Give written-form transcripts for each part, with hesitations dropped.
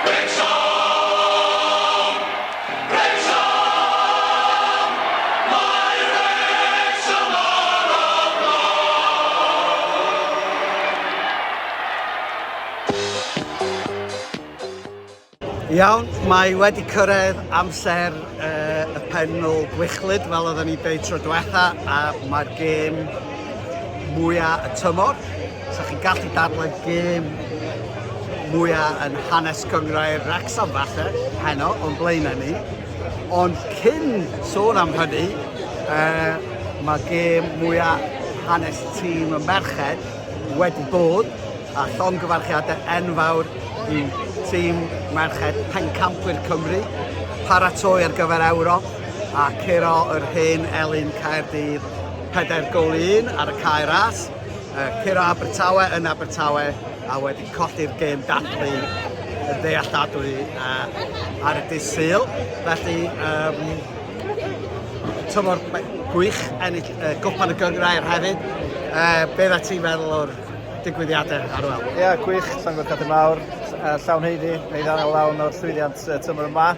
Wrecsam! Wrecsam! Mae Wrecsam ar y blaen! Iawn, mae wedi cyrraedd amser y Pennod gwychlyd fel oedden ni dweud tro diwetha, a mae'r gêm mwyaf y tymor. So chi'n gallu dadlau gêm mwyaf yn hanes gyngrau'r Wrecsam falle, heno, o'n blaenau ni. Ond cyn sôn am hynny, mae gêm mwyaf hanes tîm y merched wedi bod, a llongyfarchiadau enfawr i tîm merched pencampwyr Cymru, paratoi ar gyfer Ewrop a curo yr hen Elin Caerdydd 4-1 ar y cae ras. Curo Abertawe yn Abertawe a wedi colli'r gêm datblu y ddealladwy ar y dydd Sul. Felly, tymor gwych ennill gwpan y gyngrau'r hefyd. Be dda ti'n meddwl o'r digwyddiadau ar ôl? Ie, gwych, llongyfarchiadau mawr, llawn heiddi, neu ddannol lawn o'r llwyddiant tymor yma.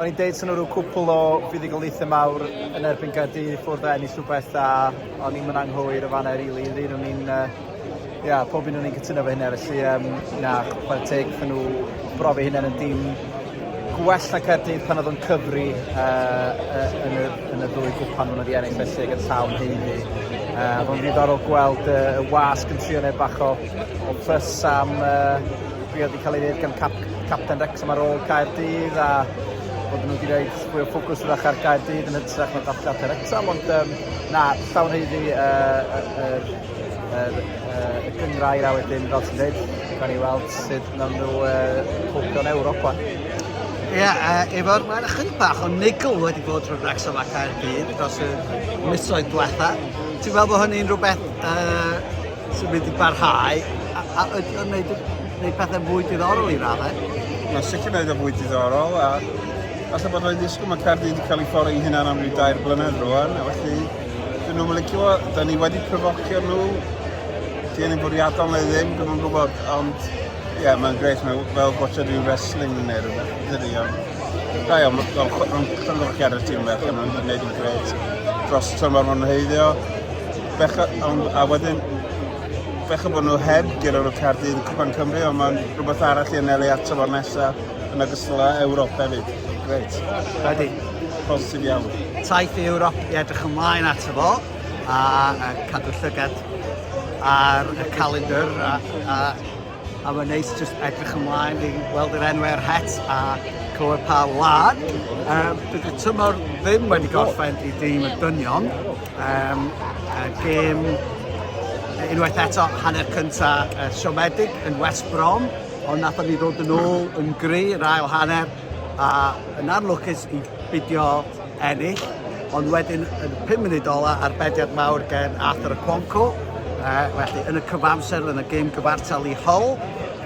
O'n i'n deud sy'n nhw cwpl o fuddugoliaethau mawr yn erbyn Gaerdydd ffwrdd a ennill rhywbeth, a o'n i'n mynd anghywir o fanna rili. Pob un o'n i'n cytuno fe hynny, felly chwarae teg fy nhw brofi hynny yn dîm gwell na Caerdydd pan oedd o'n cyfri yn y ddwy gwpan nhw'n wedi ennill, felly gyda llawn heiddi. Fo'n ddiddorol gweld y wasg yn trio neu bach o ffys am be oedd wedi cael ei wneud gan capten Wrecsam ar ôl Caerdydd, a bod nhw wedi gwneud fwy o ffocws wrach ar Gaerdydd yn hytrach na capten Wrecsam, ond llawn heiddi y gyngrau'r a wedyn, fel ti'n dweud, gan i weld sydd nawn nhw cwpio'n Ewropa. Ie, efo'r mae'n ychydig bach o nigl wedi bod rhwng Wrecsam a Caerdydd dros y misoedd diwetha. Ti'n meddwl bod hynny'n rhywbeth sy'n mynd i barhau a wneud pethau fwy diddorol i raddau? Mae'n sicr wneud o fwy diddorol, a falle bod rhaid disgwyl mae Caerdydd wedi cael ei ffordd ei hunan am ryw 2 blynedd rwan, a felly dyn nhw'n licio, da ni wedi provocio nhw, di yn bwriadol neu ddim, dyn nhw'n gwybod, ond ie, mae'n greit, fel gwachio rhyw wrestling neu rhywbeth, dydy, ond da iawn, mae'n llongyfarchiadau'r tîm bech, a mae'n gwneud yn greit dros y tymor ma'n heiddio, a wedyn, bech bod nhw heb gyda'r Caerdydd yn Cwpan Cymru, ond mae'n rhywbeth arall i anelu ato fo'r nesaf yn ogystal â Ewrop hefyd. Greit. Wedi. Positif iawn. Taith i Ewrop i edrych ymlaen ato fo, a cadw llygad ar y calendar, a mae'n neis just edrych ymlaen i weld yr enwau'r het a clywed pa wlad. Dydy'r tymor ddim wedi gorffen i dîm y dynion. Gêm unwaith eto hanner cyntaf siomedig yn West Brom, ond nath ni ddod yn ôl yn gry yr ail hanner, a yn arlwcus i bidio ennill, ond wedyn yn 5 munud ola arbediad mawr gen Arthur y Cwonco, felly yn y cyfamser yn y gêm gyfartal i Hull,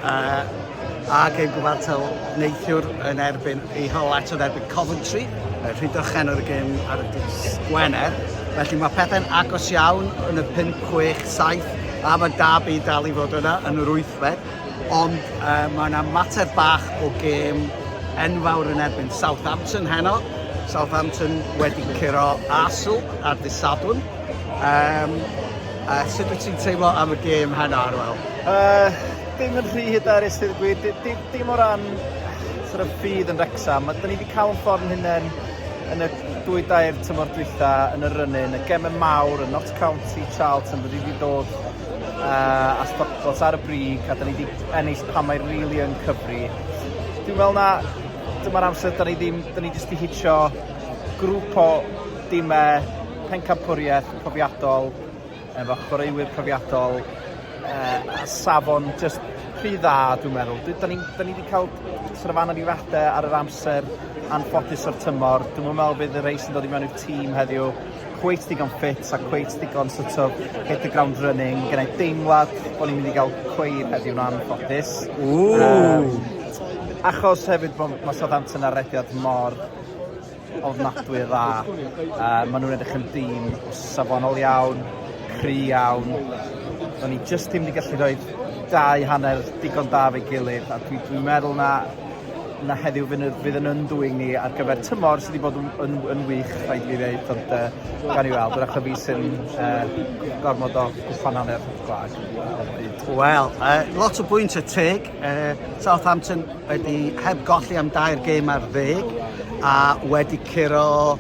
a gêm gyfartal neithiwr yn erbyn i Hull eto yn erbyn Coventry, rhydychen o'r gêm ar y dydd Gwener. Felly mae pethau'n agos iawn yn y 5, 6, 7, a mae Derby dal i fod yna yn yr 8fed, ond mae yna mater bach o gêm enfawr yn erbyn Southampton heno. Southampton wedi curo Arsenal ar dydd Sadwrn. Sut wyt ti'n teimlo am y gêm heno ar ôl? Dim yn rhy hyderus, dydd gwir. Dim o ran ffydd yn Wrecsam. Da ni wedi cael yn ffordd hynny yn y 2-2 tymor dwytha yn y rynnyn, y gemau mawr, y Notts County, Charlton, wedi wedi dod a Stockport ar y brig, a da ni wedi ennill pan mae'n rili yn cyfri. Dwi'n meddwl na dyma'r amser da ni jyst i hitio grŵp o dimau pencampwriaeth profiadol, efo chwaraewyr profiadol, a safon jyst rhy dda, dwi'n meddwl. Da ni wedi cael anifadau ar yr amser anffodus o'r tymor. Dwi'n meddwl bydd y rei sy'n dod i mewn i'r tîm heddiw cweit digon ffit a cweit digon sort of hit the ground running. Gennau deimlad bod ni'n mynd i gael cweir heddiw'n anffodus. Achos hefyd mae Southampton ar rediad mor ofnadwy dda. Maen nhw'n edrych yn dîm safonol iawn, cry iawn. Do'n ni jyst ddim wedi gallu rhoi 2 hanner digon da fe'i gilydd, a dwi'n meddwl na na heddiw fydd yn undwing ni ar gyfer tymor sydd wedi bod yn wych, rhaid fi ddeud, ond gan i weld, wrach y fi sy'n gormod o gwpan hanner gwag. Wel, lot o bwynt y teg. Southampton wedi heb golli am 2 gêm ar 10 a wedi curo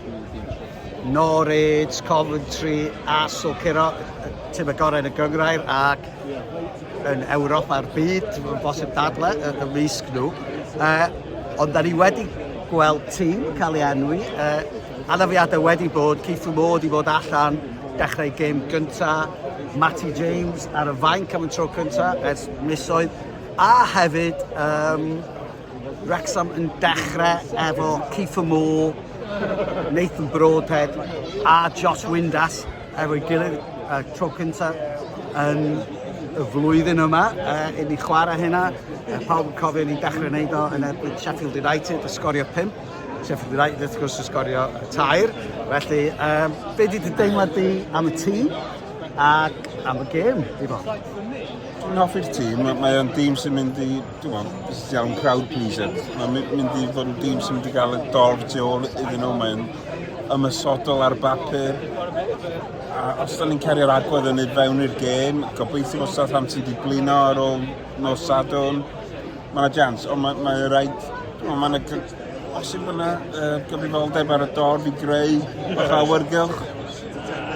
Norwich, Coventry, Arsenal, curo tîm y gorau yn y gyngrair ac yn Ewrop a'r byd, yn bosib dadle, y risg nhw. Ond da ni wedi gweld tîm cael ei enwi. Anafiadau wedi bod, Keith Moore wedi bod allan, dechrau gêm gynta, Matty James ar y fainc am y tro cynta, ers misoedd. A hefyd, Wrecsam yn dechrau efo Keith Moore, Nathan Broadhead a Josh Windass efo'i gilydd tro cynta yn y flwyddyn yma i ni chwarae hynna. Pawb yn cofio ni'n dechrau wneud o yn erbyn Sheffield United, y sgorio 5. Sheffield United wrth gwrs y sgorio 2. Felly, be di dy deimlad di am y tîm ac am y gêm, di bo? Dwi'n hoffi'r tîm, mae'n tîm sy'n mynd i, dwi'n meddwl, iawn crowd pleaser. Mae'n mynd i fod yn tîm sy'n mynd i gael y dorf tu ôl iddyn nhw, mae'n ymysodol ar bapur. A os da ni'n cerio'r agwedd yn neud fewn i'r gêm, gobeithio bod Southampton wedi blino ar ôl nos Sadwrn. Mae'n jans, ond mae'n rhaid, mae'n os yw yna gyfrifoldeb ar y dorf i greu o'ch awyrgylch.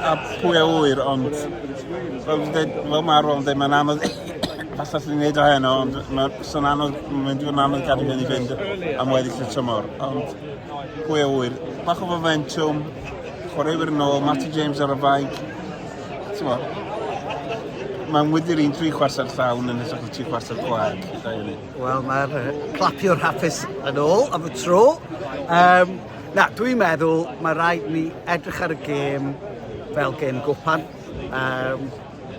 A pwy a wyr, ond fel marwol, mae'n anodd, falle ni'n gwneud o heno, ond mae'n anodd, mae'n dwi'n anodd gadw hyn i fynd am weddill y tymor. Ond pwy a wyr, bach o momentum, chwaraewyr yn ôl, Matty James ar y faig. Mae'n wydi'r 3/4 llawn yn ysgrifennu 3/4 gwag. Wel, mae'r clapiwr hapus yn ôl am y tro. Dwi'n meddwl mae rhaid ni edrych ar y gêm fel gêm gwpan.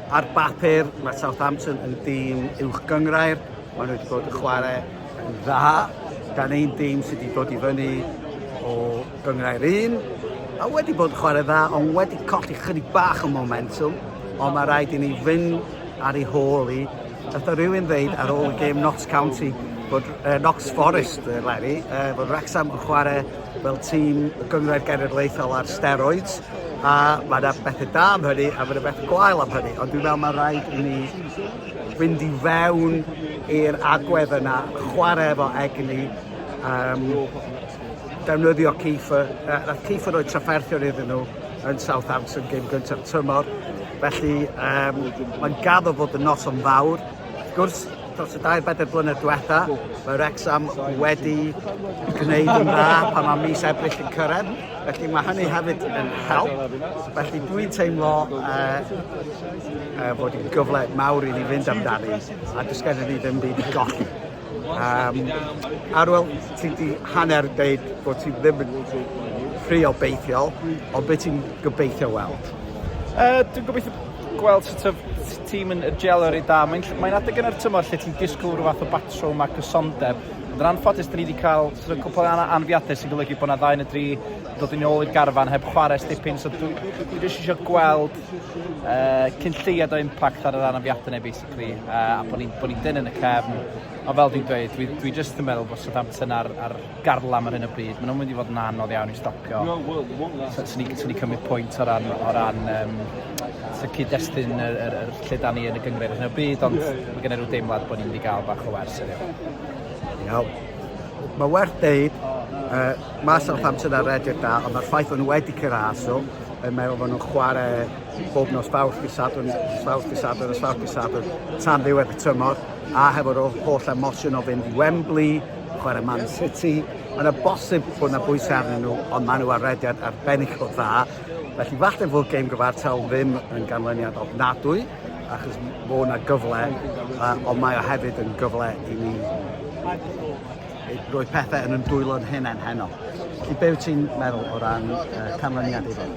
Ar bapur, mae Southampton yn dîm uwch gyngrair. Maen nhw wedi bod yn chwarae yn dda. Dan ein dîm sydd wedi dod i fyny o gyngrair 1. A wedi bod yn chwarae dda, ond wedi colli chydig bach o momentum. Ond mae rhaid i ni fynd ar ei hôl i. Nath o rhywun ddeud ar ôl y gêm Notts County, Notts Forest, bod Wrecsam yn chwarae fel tîm y gyngrair genedlaethol ar steroids. A mae yna bethau da am hynny, a mae yna bethau gwael am hynny. Ond dwi'n meddwl mae rhaid i ni fynd i fewn i'r agwedd yna, chwarae efo egni, defnyddio Kiefer. Nath Kiefer roed trafferthion iddyn nhw yn Southampton gêm gyntaf tymor. Felly, mae'n gaddo fod y noson fawr. Wrth gwrs, dros y 2-4 blynedd diwetha, mae Wrecsam wedi gwneud yn dda pan mae mis Ebrill yn cyrraedd. Felly mae hynny hefyd yn help. Felly dwi'n teimlo fod hi'n gyfle mawr i ni fynd amdani, a does gen i ni ddim byd i golli. Arwel, ti wedi hanner dweud bod ti ddim yn ffri o beithiol, ond beth ti'n gobeithio weld? Dwi'n gobeithio gweld tîm yn gelo rei da. Mae'n adeg yn yr tymor lle ti'n disgwyl rhyw fath o batrwm a cysondeb. Yn anffodus, da ni wedi cael cwpl o anfiadau sy'n golygu bod yna 2 neu 3 dod yn ôl i'r garfan heb chwarae stipyn. So dwi jyst eisiau gweld cynlleiad o impact ar yr anfiadau neu basically. A bod ni'n dyn yn y cefn. O fel dwi'n dweud, dwi jyst yn meddwl bod Southampton ar garlam ar hyn o bryd. Maen nhw'n mynd i fod yn anodd iawn i stopio. Swn ni cymryd pwynt o ran cyd-destun yr lle da ni yn y gyngred ar hyn o bryd, ond mae gen i rhyw deimlad bod ni'n mynd i gael bach o wers ydw. Iawn. Mae werth deud, mae Southampton ar rediad da, ond mae'r ffaith o'n wedi cyrraso, yn meddwl bod nhw'n chwarae bob nos Fawrth Sadwrn, tan ddiwedd y tymor, a hefo'r holl emosiwn o fynd i Wembley, chwarae Man City. Mae'n bosib bod yna bwysau arnyn nhw, ond maen nhw ar rediad arbennig o dda. Felly falle fod gêm gyfartal ddim yn ganlyniad ofnadwy, achos bod yna gyfle, ond mae o hefyd yn gyfle i ni roi pethau yn dwylo'n hyn heno. Felly be wyt ti'n meddwl o ran canlyniad iddo?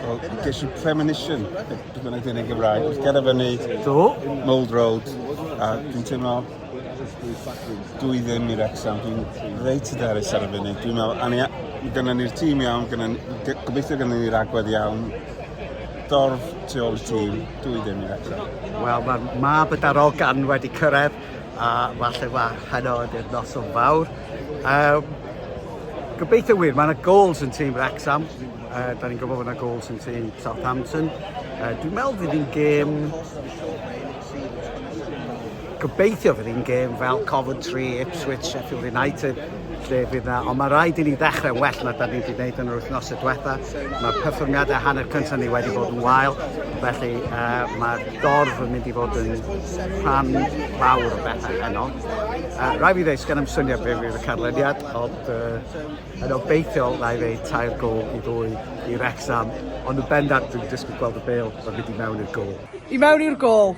Wel, ges i premonition, beth bynnag dyn yn Gymraeg, wrth ger fyny Mold Road, a dwi'n teimlo dwi ddim i Wrecsam, dwi'n reit hyderus ar y funud. Dwi'n meddwl, gynnon ni'r tîm iawn, gobeithio gynnon ni'r agwedd iawn, dorf tu ôl y tîm, dwi ddim i Wrecsam. Wel, mae'r mab y darogan wedi cyrraedd, a falle fa Pennod i'r noson fawr. Gobeithio wir, mae yna goals yn tîm Wrecsam. Da ni'n gwybod bod yna goals yn tîm Southampton. Dwi'n meddwl fydd hi'n gêm... Gobeithio fydd hi'n gêm fel Coventry, Ipswich, Sheffield United, lle fydd yna. Ond mae rhaid i ni ddechrau well na da ni wedi gwneud yn yr wythnosau diwetha. Mae perfformiadau hanner cyntaf ni wedi bod yn wael. Felly mae'r dorf yn mynd i fod yn rhan fawr o bethau heno. Rai fi ddeud, sgan am syniad beth fydd y canlyniad, ond yn obeithiol rai fi 3 gol i 2 i Wrecsam. Ond yn bendant dwi'n disgwyl gweld y bêl o fynd i mewn i'r gol. I mewn i'r gol!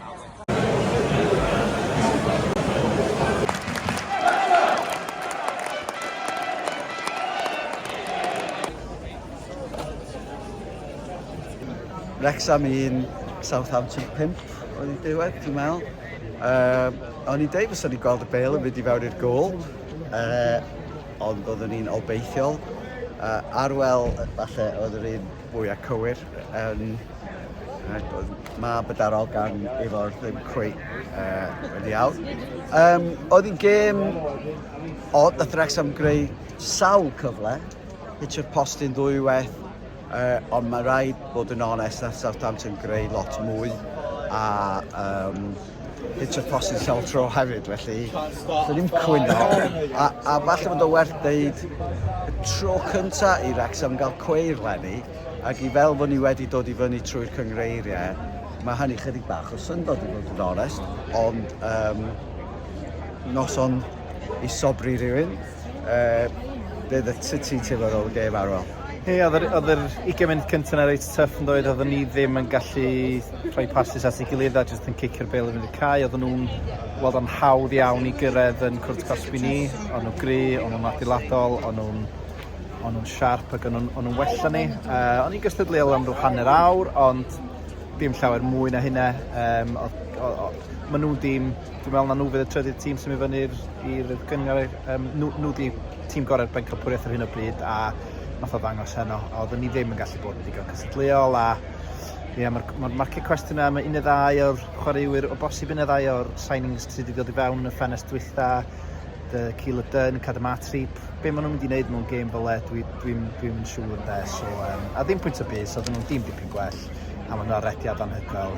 Wrecsam 1, Southampton 5 oedd i diwedd, dwi'n meddwl. O'n i'n deud fyswn ni'n gweld y bêl yn mynd i fewn i'r gol, ond oedden ni'n obeithiol. Arwel, falle, oedd yr un fwyaf cywir. Mae bydarol gan efo'r ddim cweit yn iawn. Oedd hi'n gêm odd, nath Wrecsam greu sawl cyfle, hitio'r postyn ddwywaith. Ond mae rhaid bod yn onest na Southampton greu lot mwy a hitio'r postyn sawl tro hefyd, felly dyn ni'n cwyno. A falle bod o werth deud y tro cyntaf i Wrecsam gael cweir lenni ac i fel bod ni wedi dod i fyny trwy'r cyngreiriau, mae hynny chydig bach o syndod i fod yn onest, ond noson i sobri rhywun, bydd y City teimlo'n ôl y gêm arwel. Ie, oedd yr 20 munud cyntaf yna reit tuff yn dweud, oedden ni ddim yn gallu rhoi passes at ei gilydd a jyst yn cicio'r bêl yn mynd i'r cae. Oedden nhw'n weld o'n hawdd iawn i gyrraedd yn cwrt cosbi ni, o'n nhw'n gry, o'n nhw'n adeiladol, o'n nhw'n siarp ac o'n nhw'n wella ni. O'n i'n gystadleuol am rhyw hanner awr, ond dim llawer mwy na hynna. Mae nhw'n dim, dwi'n meddwl na nhw fydd y trydydd tîm sy'n mynd i'r gyngor. Nhw di tîm gorau'r bencampwriaeth ar hyn o bryd a nath o ddangos heno, oedden ni ddim yn gallu bod yn digon cysadleuol a mae'r marcau cwestiwn yma 1-2 o'r chwaraewyr, o bosib 1-2 o'r signings sydd wedi dod i fewn yn y ffenest dwytha, dy Cil y Dyn, Cadamatrip, be maen nhw'n mynd i wneud mewn gêm fel e, dwi'n yn siŵr de, a ddim pwynt o bus, oedden nhw'n dim dipyn gwell, a maen nhw'n arrediad anhygoel.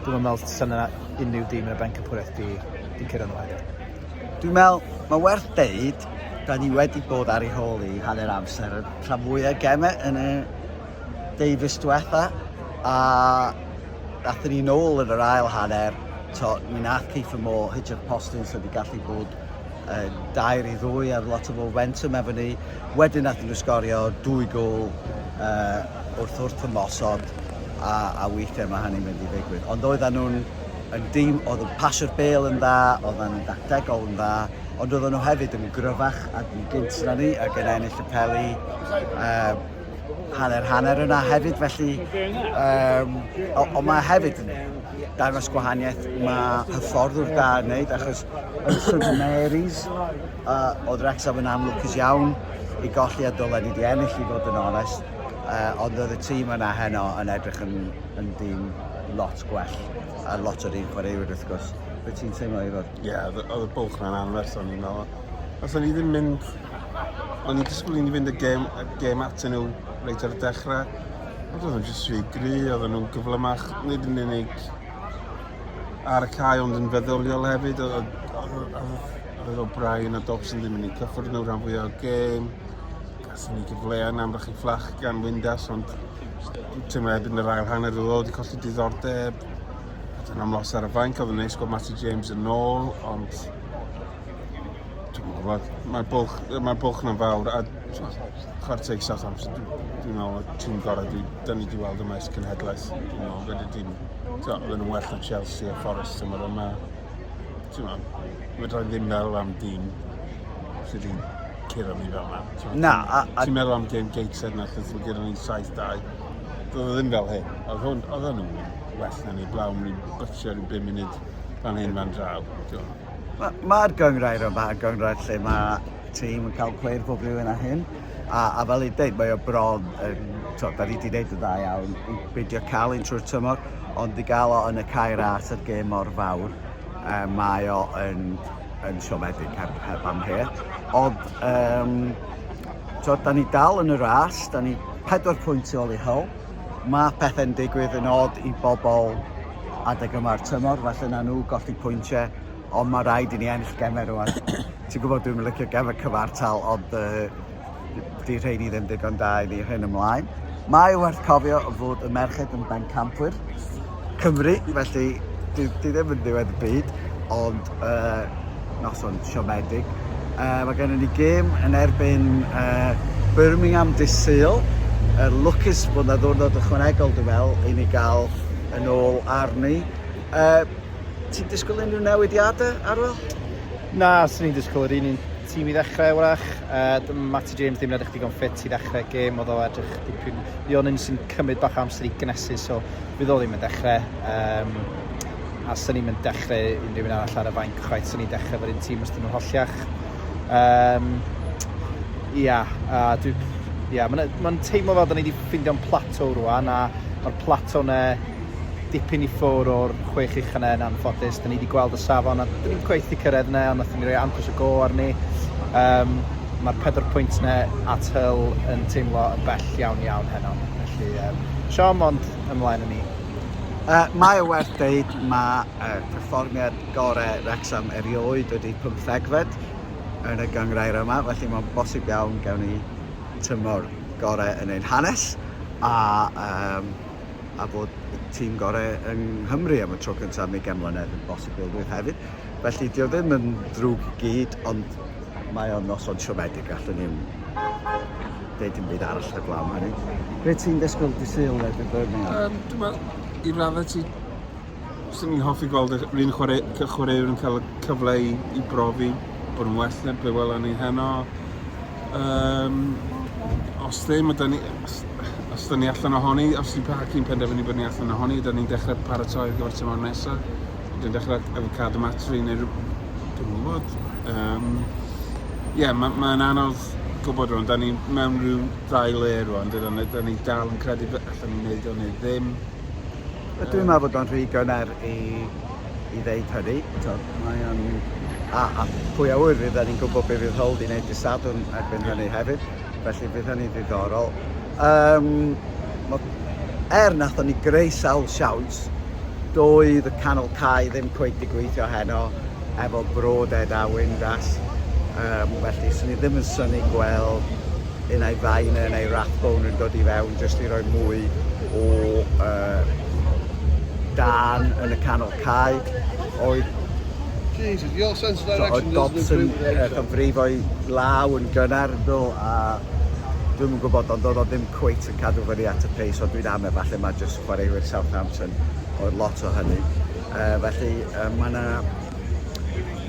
Dwi'n meddwl sy'n yna unrhyw dîm yn y bencampwriaeth di cyrraedd nhw hefyd. Dwi'n meddwl, mae werth deud, da ni wedi bod ar ei hôl i hanner amser y rhan fwyaf gemau yn y Davies diwetha a dathon ni nôl yn yr ail hanner. Mi nath Keith Moore hitio'r postyn sydd wedi gallu bod 2-2 ar lot o momentum efo ni. Wedyn nath nhw sgorio 2 gol wrth ymosod a weithiau mae hynny'n mynd i ddigwydd. Ond oedden nhw'n dîm, oedd yn pasio'r bêl yn dda, oedd yn dactegol yn dda, ond oedden nhw hefyd yn gryfach ac yn gynt na ni ac yn ennill y peli hanner yna hefyd, felly ond mae hefyd yn dangos gwahaniaeth, mae hyfforddwr da yn wneud achos yn St Mary's oedd Wrecsam yn amlwcus iawn i golli a dylen ni wedi ennill i fod yn onest, ond oedd y tîm yna heno yn edrych yn dîm lot gwell a lot o'r un chwaraewyr wrth gwrs. Be ti'n teimlo i fod? Ie, oedd y bwlch na'n anferth o'n i'n meddwl. Os o'n i ddim mynd... O'n i'n disgwyl i ni fynd y gêm atyn nhw reit ar y dechrau. Ond oedd nhw'n jyst rhy gry, oedd nhw'n gyflymach, nid yn unig ar y cae ond yn feddyliol hefyd. Oedd O'Brien a Dobson ddim yn ei cyffwrdd nhw rhan fwyaf o'r gêm. Gas ni gyfleon am rach i fflach gan Windas, ond dwi'n teimlo ebyn yr ail hanner oedd wedi colli diddordeb. Yn amlos ar y fainc, oedd yn neis gweld Matty James yn ôl, ond mae'r bwlch na'n fawr a chwarae teg Southampton, dwi'n meddwl tîm gorau dyn ni wedi weld yma ys cenhedlaeth. Dwi'n meddwl wedi dim, oedd nhw'n well na Chelsea a Forest yma yma. Dwi'n meddwl, fydra i ddim meddwl am dîm sydd wedi'n curo ni fel yna. Ti'n meddwl am game Gateshead na, chos mae gyda ni 7-2. Doedd ddim fel hyn, oedd nhw'n well na ni blaw, ni'n bytio rhyw 5 munud fan hyn fan draw. Mae'r gyngrair yma, gyngrair lle mae tîm yn cael cweir pob rhywun a hyn. A fel i dweud, mae o bron, da ni wedi gwneud y dda iawn i beidio cael un trwy'r tymor, ond i gael o yn y cae ras ar gêm mor fawr. mae o yn siomedig heb amheuaeth. Ond, da ni dal yn y ras, da ni 4 pwynt ôl i Hull. Mae pethau'n digwydd yn od i bobl adeg yma'r tymor, falle na nhw golli pwyntiau, ond mae rhaid i ni ennill gemau rwan. Ti'n gwybod dwi'n licio gemau cyfartal, ond di rheini ddim digon da i ni hyn ymlaen. Mae werth cofio fod y merched yn bencampwyr Cymru, felly di ddim yn ddiwedd y byd, ond noson siomedig. Mae gennym ni gêm yn erbyn Birmingham dydd Sul. Lwcus bod na ddwrnod ychwanegol dwi'n meddwl i ni gael yn ôl arni. Ti'n disgwyl unrhyw newidiadau, Arwel? Na, sy'n ni'n disgwyl yr un tîm i ddechrau wrach. Matty James ddim yn edrych digon ffit i ddechrau gêm, oedd o edrych dipyn. Fi o'n un sy'n cymryd bach amser i gynesu, so fydd o ddim yn dechrau. A sy'n ni'n dechrau unrhyw un arall ar y fain cychwaith, sy'n ni'n dechrau fo'r un tîm os dyn nhw'n holliach. Mae'n teimlo fel da ni wedi ffeindio'n plateau rwan, a mae'r plateau yna dipyn i ffwr o'r 6 ucha yna yn anffodus. Da ni wedi gweld y safon, a da ni'n gweithio cyrraedd yna, ond nath ni roi amcos o go arni. Mae'r 4 pwynt yna at Hull yn teimlo yn bell iawn heno. Felly, siom, ond ymlaen yn ni. Mae o werth deud, mae perfformiad gorau Wrecsam erioed wedi 15fed yn y gynghrair yma, felly mae'n bosib iawn gawn ni tymor gorau yn ein hanes a bod tîm gorau yng Nghymru am y tro cyntaf am 20 mlynedd yn bosibilwydd hefyd. Felly dio ddim yn drwg gyd, ond mae o'n noson siomedig allwn ni'n deud yn byd arall y glaw hynny. Be ti'n disgwyl dydd Sul erbyn Birmingham? Dwi'n meddwl, i raddau sy'n ni'n hoffi gweld yr un chwaraewr yn cael y cyfle i brofi bod yn well na be welon ni heno. Os ddim, os da ni allan ohoni, os di Paci'n penderfynu bod ni allan ohoni, da ni'n dechrau paratoi ar gyfer tymor nesaf. Dwi'n dechrau efo cadamatri neu dwi'n gwybod. Mae'n anodd gwybod rwan, da ni mewn rhyw 2 le rwan, da ni dal yn credu allan ni'n neud o neu ddim. Dwi'n meddwl bod o'n rhy gynnar i ddeud hynny. A pwy a wyr fydd ni'n gwybod beth fydd Hull di wneud i Sadwrn erbyn hynny hefyd, felly fydd hynny ddiddorol. Nath ni greu sawl siawns, doedd y canol cae ddim cweith i gweithio heno efo broded a wyndas. Felly, sy'n ni ddim yn syni gweld unai Faina neu Rathbone yn dod i fewn jyst i roi mwy o dan yn y canol cae. Jesus, your sense of direction Dobson cyfrifo'i law yn gynnar a dwi'n yn gwybod ond oedd o ddim cweit yn cadw fyny at y pace, ond dwi'n am falle mae jyst chwaraewyr Southampton o'r lot o hynny. Felly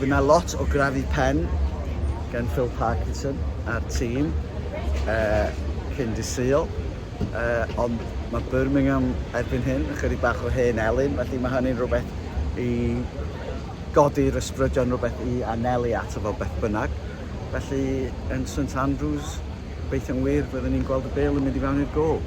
fydd yna lot o grafu pen gan Phil Parkinson a'r tîm cyn dydd Sul, ond mae Birmingham erbyn hyn yn chydig bach o hen elyn, felly mae hynny'n rhywbeth i godi'r ysbrydion, rhywbeth i anelu ato fel beth bynnag. Felly yn St Andrews, beth yn wir, byddwn ni'n gweld y bêl yn mynd i fewn i'r gol.